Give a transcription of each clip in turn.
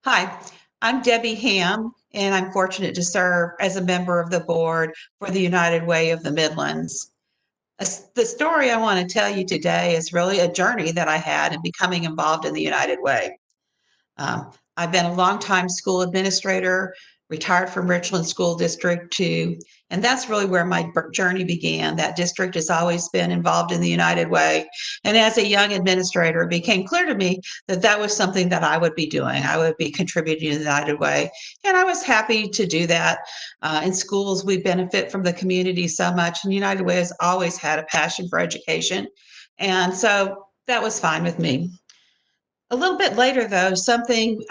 Hi, I'm Debbie Hamm, and I'm fortunate to serve as a member of the board for the United Way of the Midlands. The story I want to tell you today is really a journey that I had in becoming involved in the United Way. I've been a longtime school administrator, retired from Richland School District 2, and that's really where my journey began. That district has always been involved in the United Way. And as a young administrator, it became clear to me that that was something that I would be doing. I would be contributing to the United Way. And I was happy to do that. In schools, we benefit from the community so much, and United Way has always had a passion for education. And so that was fine with me. A little bit later, though, something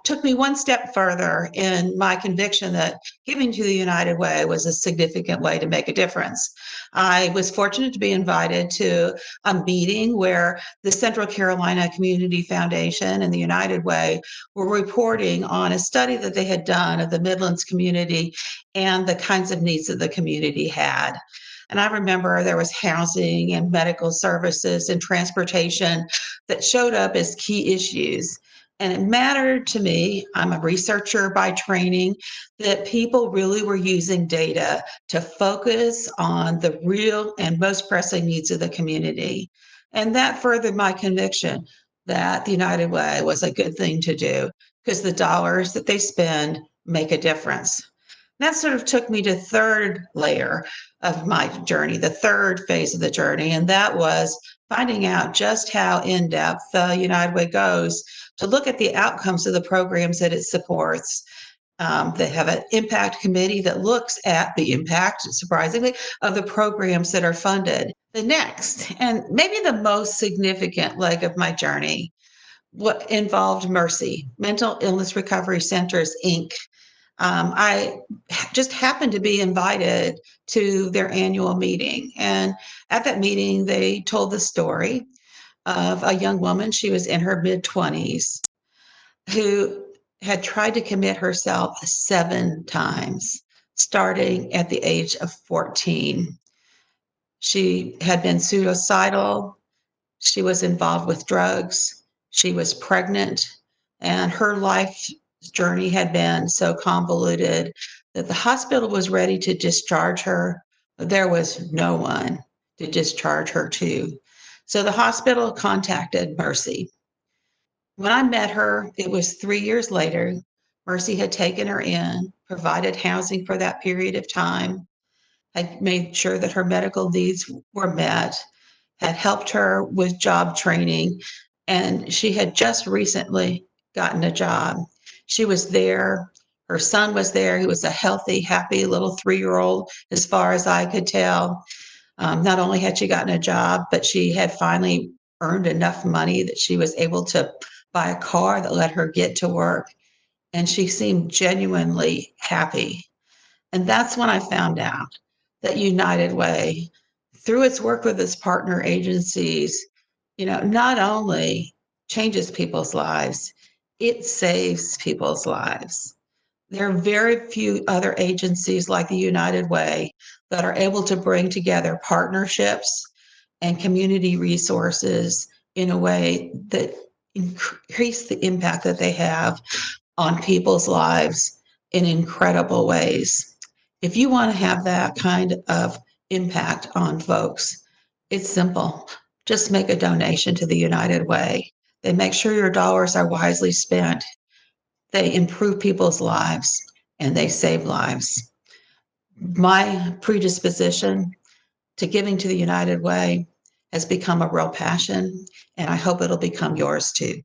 took me one step further in my conviction that giving to the United Way was a significant way to make a difference. I was fortunate to be invited to a meeting where the Central Carolina Community Foundation and the United Way were reporting on a study that they had done of the Midlands community and the kinds of needs that the community had. And I remember there was housing and medical services and transportation that showed up as key issues. And it mattered to me, I'm a researcher by training, that people really were using data to focus on the real and most pressing needs of the community. And that furthered my conviction that the United Way was a good thing to do because the dollars that they spend make a difference. That sort of took me to third layer of my journey, the third phase of the journey, and that was finding out just how in depth the United Way goes to look at the outcomes of the programs that it supports. They have an impact committee that looks at the impact, surprisingly, of the programs that are funded. The next, and maybe the most significant leg of my journey, what involved Mercy, Mental Illness Recovery Centers, Inc. I just happened to be invited to their annual meeting. And at that meeting, they told the story of a young woman, she was in her mid 20s, who had tried to commit herself 7 times, starting at the age of 14. She had been suicidal. She was involved with drugs. She was pregnant, and her life journey had been so convoluted that the hospital was ready to discharge her, but there was no one to discharge her to. So the hospital contacted Mercy. When I met her, it was 3 years later. Mercy had taken her in, provided housing for that period of time, had made sure that her medical needs were met, had helped her with job training, and she had just recently gotten a job. She was there. Her son was there. He was a healthy, happy little 3-year-old, as far as I could tell. Not only had she gotten a job, but she had finally earned enough money that she was able to buy a car that let her get to work. And she seemed genuinely happy. And that's when I found out that United Way, through its work with its partner agencies, not only changes people's lives, it saves people's lives. There are very few other agencies like the United Way that are able to bring together partnerships and community resources in a way that increase the impact that they have on people's lives in incredible ways. If you want to have that kind of impact on folks, it's simple. Just make a donation to the United Way. They make sure your dollars are wisely spent. They improve people's lives and they save lives. My predisposition to giving to the United Way has become a real passion, and I hope it'll become yours too.